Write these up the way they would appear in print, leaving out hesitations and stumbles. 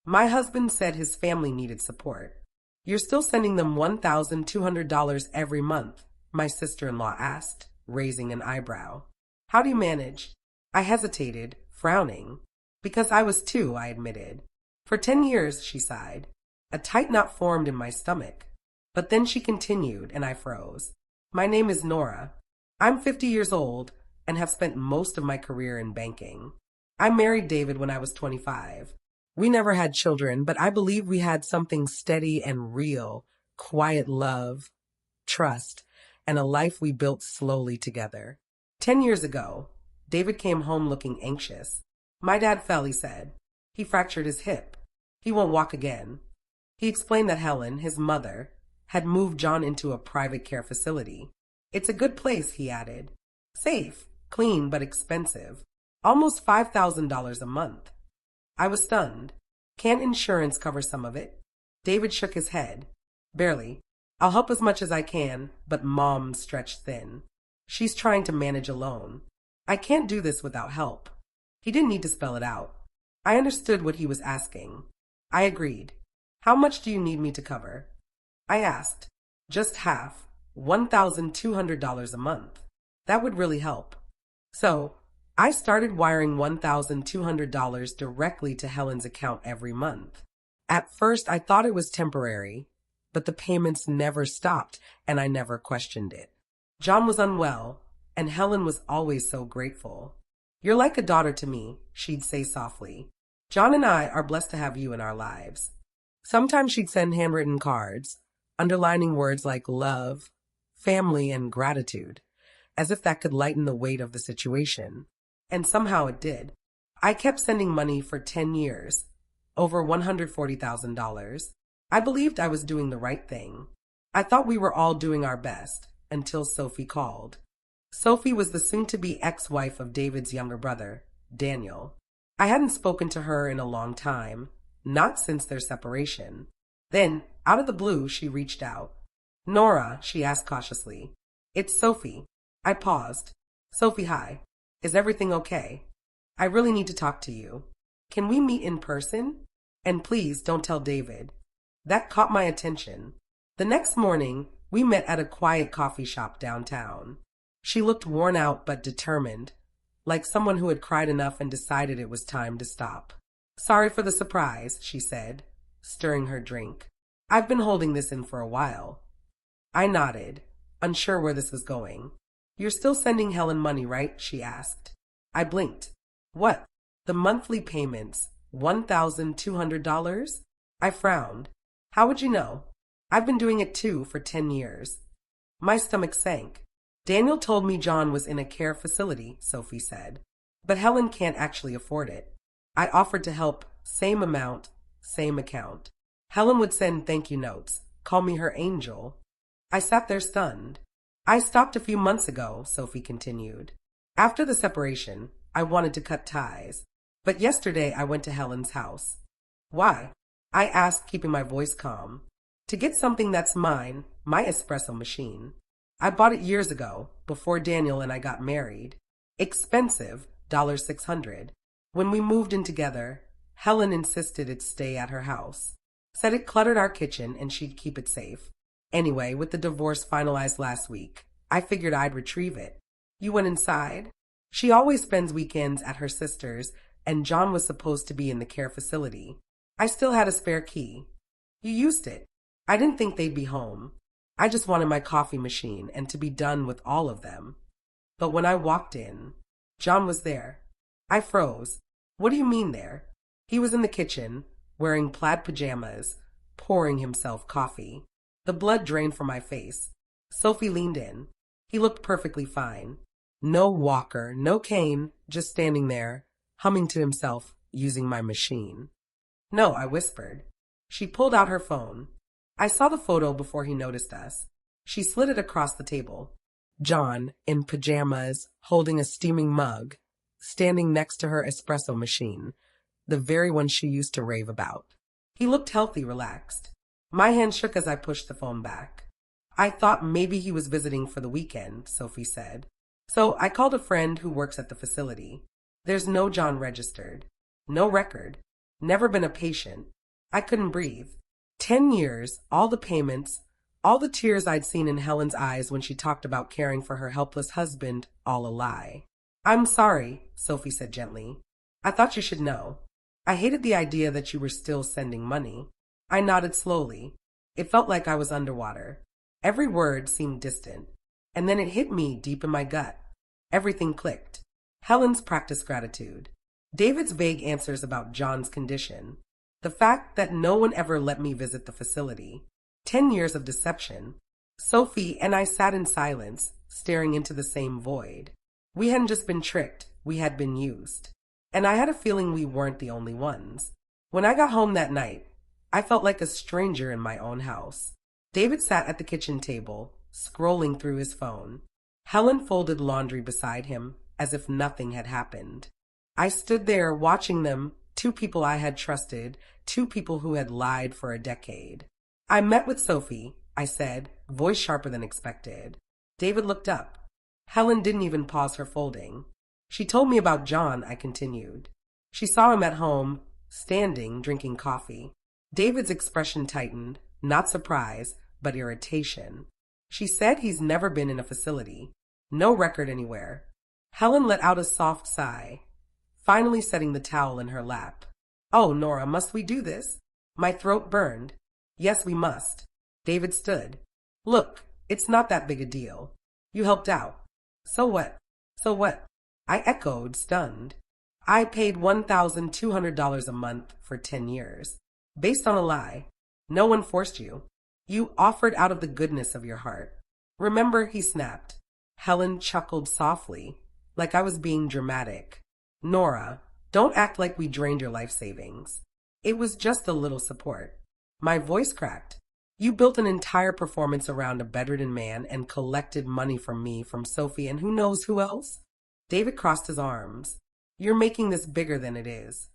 My husband said his family needed support. You're still sending them $1,200 every month, my sister-in-law asked, raising an eyebrow. How do you manage? I hesitated, frowning. Because I was too, I admitted. For 10 years, she sighed. A tight knot formed in my stomach. But then she continued, and I froze. My name is Nora. I'm 50 years old and have spent most of my career in banking. I married David when I was 25. We never had children, but I believe we had something steady and real, quiet love, trust, and a life we built slowly together. 10 years ago, David came home looking anxious. My dad fell, he said. He fractured his hip. He won't walk again. He explained that Helen, his mother, had moved John into a private care facility. It's a good place, he added. Safe, clean, but expensive. Almost $5,000 a month. I was stunned. Can't insurance cover some of it? David shook his head. Barely. I'll help as much as I can, but Mom's stretched thin. She's trying to manage alone. I can't do this without help. He didn't need to spell it out. I understood what he was asking. I agreed. How much do you need me to cover? I asked. Just half. $1,200 a month. That would really help. So, I started wiring $1,200 directly to Helen's account every month. At first, I thought it was temporary, but the payments never stopped, and I never questioned it. John was unwell, and Helen was always so grateful. You're like a daughter to me, she'd say softly. John and I are blessed to have you in our lives. Sometimes she'd send handwritten cards, underlining words like love, family, and gratitude, as if that could lighten the weight of the situation. And somehow it did. I kept sending money for 10 years, over $140,000. I believed I was doing the right thing. I thought we were all doing our best, until Sophie called. Sophie was the soon-to-be ex-wife of David's younger brother, Daniel. I hadn't spoken to her in a long time, not since their separation. Then, out of the blue, she reached out. Nora, she asked cautiously. It's Sophie. I paused. Sophie, hi. Is everything okay? I really need to talk to you. Can we meet in person? And please don't tell David. That caught my attention. The next morning, we met at a quiet coffee shop downtown. She looked worn out but determined, like someone who had cried enough and decided it was time to stop. Sorry for the surprise, she said, stirring her drink. I've been holding this in for a while. I nodded, unsure where this was going. You're still sending Helen money, right? She asked. I blinked. What? The monthly payments, $1,200? I frowned. How would you know? I've been doing it too for 10 years. My stomach sank. Daniel told me John was in a care facility, Sophie said. But Helen can't actually afford it. I offered to help, same amount, same account. Helen would send thank you notes, call me her angel. I sat there stunned. I stopped a few months ago, Sophie continued. After the separation, I wanted to cut ties. But yesterday I went to Helen's house. Why? I asked, keeping my voice calm. To get something that's mine, my espresso machine. I bought it years ago, before Daniel and I got married. Expensive, $600. When we moved in together, Helen insisted it stay at her house. Said it cluttered our kitchen and she'd keep it safe. Anyway, with the divorce finalized last week, I figured I'd retrieve it. You went inside? She always spends weekends at her sister's, and John was supposed to be in the care facility. I still had a spare key. You used it. I didn't think they'd be home. I just wanted my coffee machine and to be done with all of them. But when I walked in, John was there. I froze. What do you mean there? He was in the kitchen, wearing plaid pajamas, pouring himself coffee. The blood drained from my face. Sophie leaned in. He looked perfectly fine. No walker, no cane, just standing there, humming to himself, using my machine. No, I whispered. She pulled out her phone. I saw the photo before he noticed us. She slid it across the table. John, in pajamas, holding a steaming mug, standing next to her espresso machine, the very one she used to rave about. He looked healthy, relaxed. My hand shook as I pushed the phone back. I thought maybe he was visiting for the weekend, Sophie said. So I called a friend who works at the facility. There's no John registered. No record. Never been a patient. I couldn't breathe. 10 years, all the payments, all the tears I'd seen in Helen's eyes when she talked about caring for her helpless husband, all a lie. I'm sorry, Sophie said gently. I thought you should know. I hated the idea that you were still sending money. I nodded slowly. It felt like I was underwater. Every word seemed distant. And then it hit me deep in my gut. Everything clicked. Helen's practiced gratitude. David's vague answers about John's condition. The fact that no one ever let me visit the facility. 10 years of deception. Sophie and I sat in silence, staring into the same void. We hadn't just been tricked, we had been used. And I had a feeling we weren't the only ones. When I got home that night, I felt like a stranger in my own house. David sat at the kitchen table, scrolling through his phone. Helen folded laundry beside him, as if nothing had happened. I stood there watching them, two people I had trusted, two people who had lied for a decade. I met with Sophie, I said, voice sharper than expected. David looked up. Helen didn't even pause her folding. She told me about John, I continued. She saw him at home, standing, drinking coffee. David's expression tightened, not surprise, but irritation. She said he's never been in a facility. No record anywhere. Helen let out a soft sigh, finally setting the towel in her lap. Oh, Nora, must we do this? My throat burned. Yes, we must. David stood. Look, it's not that big a deal. You helped out. So what? So what? I echoed, stunned. I paid $1,200 a month for 10 years. Based on a lie. No one forced you. You offered out of the goodness of your heart. Remember, he snapped. Helen chuckled softly, like I was being dramatic. Nora, don't act like we drained your life savings. It was just a little support. My voice cracked. You built an entire performance around a bedridden man and collected money from me, from Sophie, and who knows who else? David crossed his arms. You're making this bigger than it is.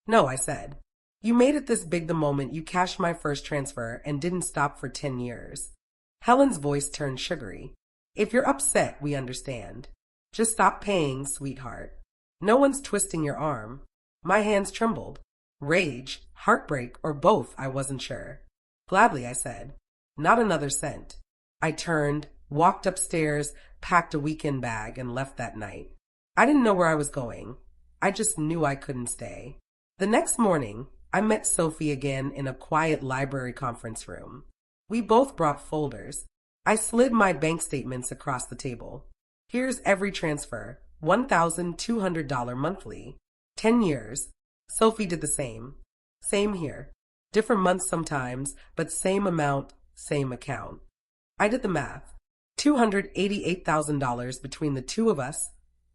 No, I said. You made it this big the moment you cashed my first transfer and didn't stop for 10 years. Helen's voice turned sugary. If you're upset, we understand. Just stop paying, sweetheart. No one's twisting your arm. My hands trembled. Rage, heartbreak, or both, I wasn't sure. Gladly, I said. Not another cent. I turned, walked upstairs, packed a weekend bag, and left that night. I didn't know where I was going. I just knew I couldn't stay. The next morning, I met Sophie again in a quiet library conference room. We both brought folders. I slid my bank statements across the table. Here's every transfer, $1,200 monthly. 10 years. Sophie did the same. Same here. Different months sometimes, but same amount, same account. I did the math. $288,000 between the two of us,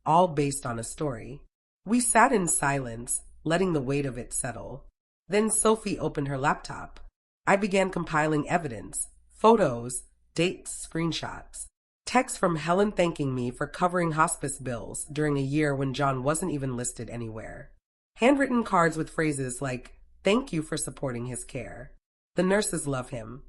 all based on a story. We sat in silence, letting the weight of it settle. Then Sophie opened her laptop. I began compiling evidence, photos, dates, screenshots. Texts from Helen thanking me for covering hospice bills during a year when John wasn't even listed anywhere. Handwritten cards with phrases like, "Thank you for supporting his care. The nurses love him."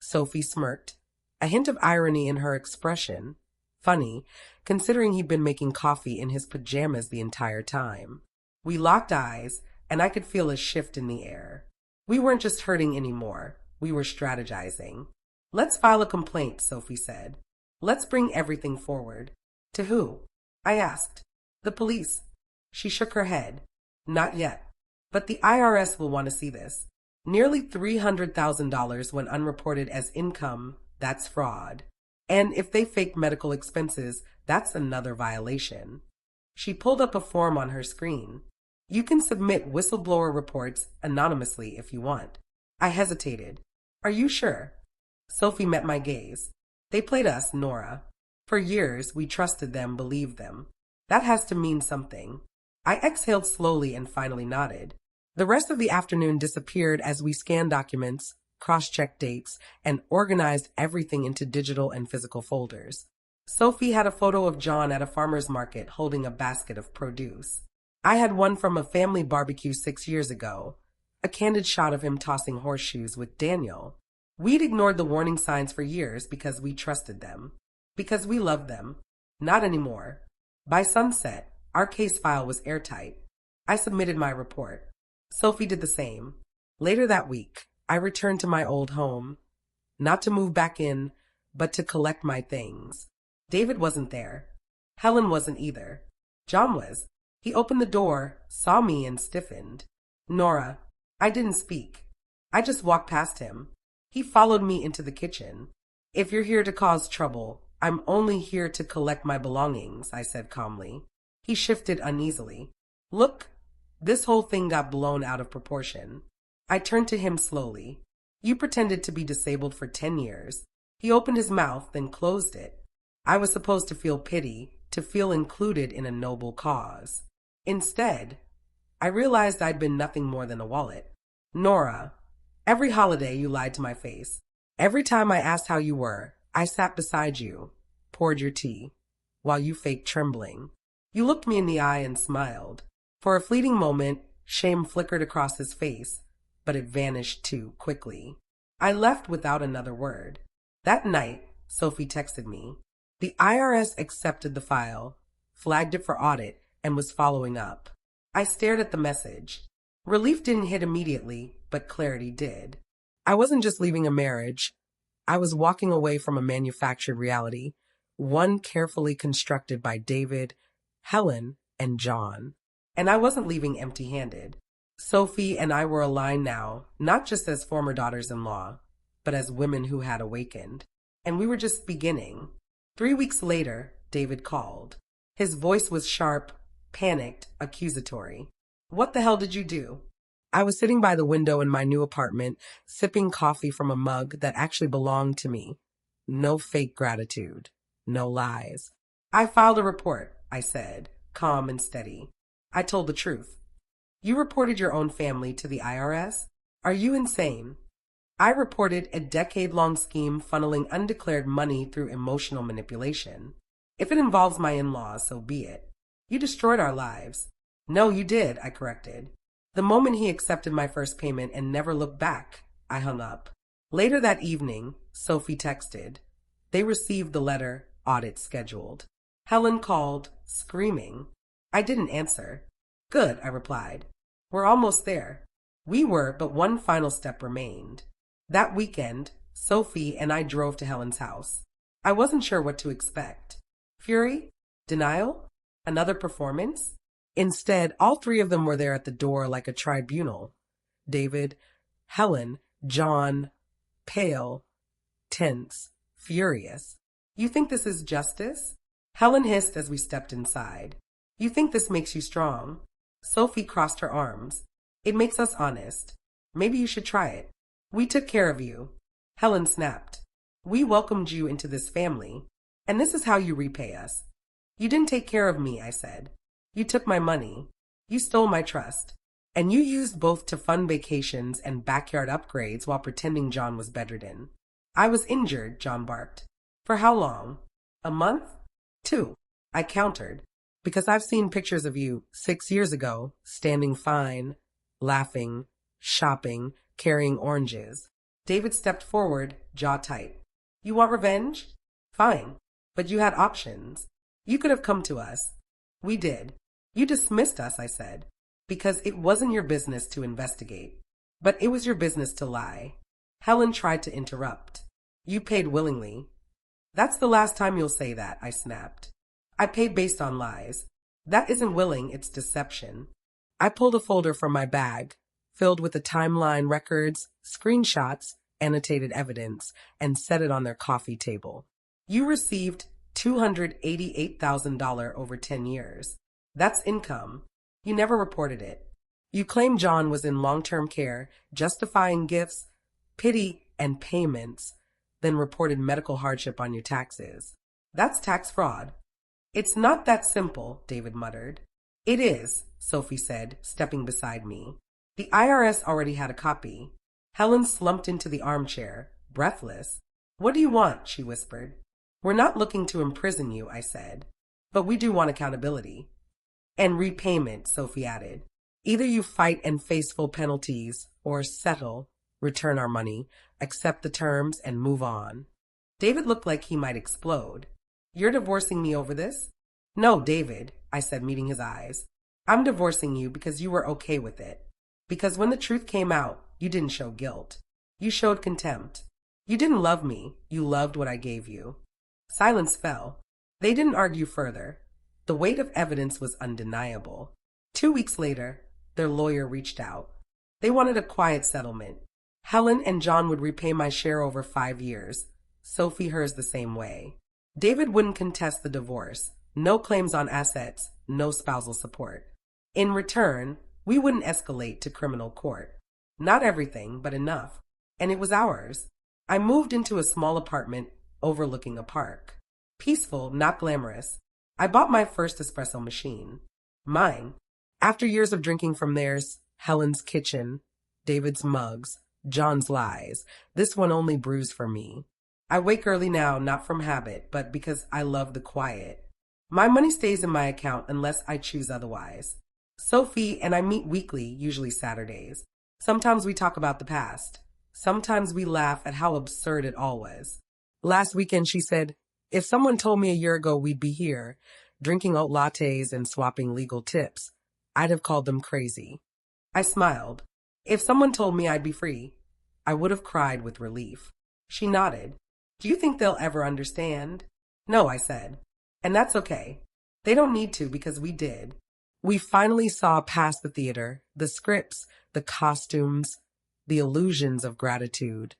Sophie smirked, a hint of irony in her expression. Funny, considering he'd been making coffee in his pajamas the entire time. We locked eyes, and I could feel a shift in the air. We weren't just hurting anymore. We were strategizing. Let's file a complaint, Sophie said. Let's bring everything forward. To who? I asked. The police. She shook her head. Not yet. But the IRS will want to see this. Nearly $300,000 went unreported as income. That's fraud. And if they fake medical expenses, that's another violation. She pulled up a form on her screen. You can submit whistleblower reports anonymously if you want. I hesitated. Are you sure? Sophie met my gaze. They played us, Nora. For years, we trusted them, believed them. That has to mean something. I exhaled slowly and finally nodded. The rest of the afternoon disappeared as we scanned documents, cross-checked dates, and organized everything into digital and physical folders. Sophie had a photo of John at a farmer's market holding a basket of produce. I had one from a family barbecue 6 years ago, a candid shot of him tossing horseshoes with Daniel. We'd ignored the warning signs for years because we trusted them, because we loved them. Not anymore. By sunset, our case file was airtight. I submitted my report. Sophie did the same. Later that week, I returned to my old home, not to move back in, but to collect my things. David wasn't there. Helen wasn't either. John was. He opened the door, saw me, and stiffened. Nora, I didn't speak. I just walked past him. He followed me into the kitchen. If you're here to cause trouble, I'm only here to collect my belongings, I said calmly. He shifted uneasily. Look, this whole thing got blown out of proportion. I turned to him slowly. You pretended to be disabled for 10 years. He opened his mouth, then closed it. I was supposed to feel pity, to feel included in a noble cause. Instead, I realized I'd been nothing more than a wallet. Nora, every holiday you lied to my face. Every time I asked how you were, I sat beside you, poured your tea, while you faked trembling. You looked me in the eye and smiled. For a fleeting moment, shame flickered across his face, but it vanished too quickly. I left without another word. That night, Sophie texted me. The IRS accepted the file, flagged it for audit, and was following up. I stared at the message. Relief didn't hit immediately, but clarity did. I wasn't just leaving a marriage. I was walking away from a manufactured reality, one carefully constructed by David, Helen, and John. And I wasn't leaving empty-handed. Sophie and I were aligned now, not just as former daughters-in-law, but as women who had awakened. And we were just beginning. 3 weeks later, David called. His voice was sharp, panicked, accusatory. What the hell did you do? I was sitting by the window in my new apartment, sipping coffee from a mug that actually belonged to me. No fake gratitude. No lies. I filed a report, I said, calm and steady. I told the truth. You reported your own family to the IRS? Are you insane? I reported a decade-long scheme funneling undeclared money through emotional manipulation. If it involves my in-laws, so be it. You destroyed our lives. No, you did, I corrected. The moment he accepted my first payment and never looked back, I hung up. Later that evening, Sophie texted. They received the letter, audit scheduled. Helen called, screaming. I didn't answer. Good, I replied. We're almost there. We were, but one final step remained. That weekend, Sophie and I drove to Helen's house. I wasn't sure what to expect. Fury? Denial? Another performance? Instead, all three of them were there at the door like a tribunal. David, Helen, John, pale, tense, furious. You think this is justice? Helen hissed as we stepped inside. You think this makes you strong? Sophie crossed her arms. It makes us honest. Maybe you should try it. We took care of you. Helen snapped. We welcomed you into this family, and this is how you repay us. You didn't take care of me, I said. You took my money. You stole my trust. And you used both to fund vacations and backyard upgrades while pretending John was bedridden. I was injured, John barked. For how long? A month? 2, I countered, because I've seen pictures of you 6 years ago, standing fine, laughing, shopping, carrying oranges. David stepped forward, jaw tight. You want revenge? Fine. But you had options. You could have come to us. We did. You dismissed us, I said, because it wasn't your business to investigate. But it was your business to lie. Helen tried to interrupt. You paid willingly. That's the last time you'll say that, I snapped. I paid based on lies. That isn't willing, it's deception. I pulled a folder from my bag, filled with the timeline records, screenshots, annotated evidence, and set it on their coffee table. You received $288,000 over 10 years. That's income. You never reported it. You claimed John was in long-term care, justifying gifts, pity, and payments, then reported medical hardship on your taxes. That's tax fraud. It's not that simple, David muttered. It is, Sophie said, stepping beside me. The IRS already had a copy. Helen slumped into the armchair, breathless. What do you want? She whispered. We're not looking to imprison you, I said. But we do want accountability. And repayment, Sophie added. Either you fight and face full penalties, or settle, return our money, accept the terms, and move on. David looked like he might explode. You're divorcing me over this? No, David, I said, meeting his eyes. I'm divorcing you because you were okay with it. Because when the truth came out, you didn't show guilt. You showed contempt. You didn't love me. You loved what I gave you. Silence fell. They didn't argue further. The weight of evidence was undeniable. 2 weeks later, their lawyer reached out. They wanted a quiet settlement. Helen and John would repay my share over 5 years. Sophie hers the same way. David wouldn't contest the divorce. No claims on assets, no spousal support. In return, we wouldn't escalate to criminal court. Not everything, but enough. And it was ours. I moved into a small apartment overlooking a park. Peaceful, not glamorous. I bought my first espresso machine. Mine. After years of drinking from theirs, Helen's kitchen, David's mugs, John's lies, this one only brews for me. I wake early now, not from habit, but because I love the quiet. My money stays in my account unless I choose otherwise. Sophie and I meet weekly, usually Saturdays. Sometimes we talk about the past. Sometimes we laugh at how absurd it all was. Last weekend she said, if someone told me a year ago we'd be here, drinking oat lattes and swapping legal tips, I'd have called them crazy. I smiled. If someone told me I'd be free, I would have cried with relief. She nodded. Do you think they'll ever understand? No, I said. And that's okay. They don't need to because we did. We finally saw past the theater, the scripts, the costumes, the illusions of gratitude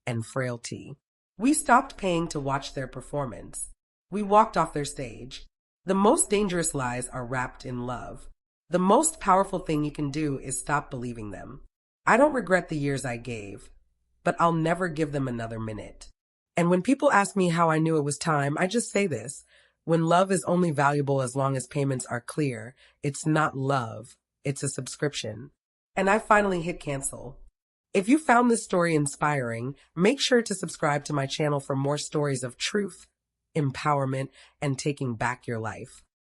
and frailty. We stopped paying to watch their performance. We walked off their stage. The most dangerous lies are wrapped in love. The most powerful thing you can do is stop believing them. I don't regret the years I gave, but I'll never give them another minute. And when people ask me how I knew it was time, I just say this. When love is only valuable as long as payments are clear, it's not love, it's a subscription. And I finally hit cancel. If you found this story inspiring, make sure to subscribe to my channel for more stories of truth, empowerment, and taking back your life.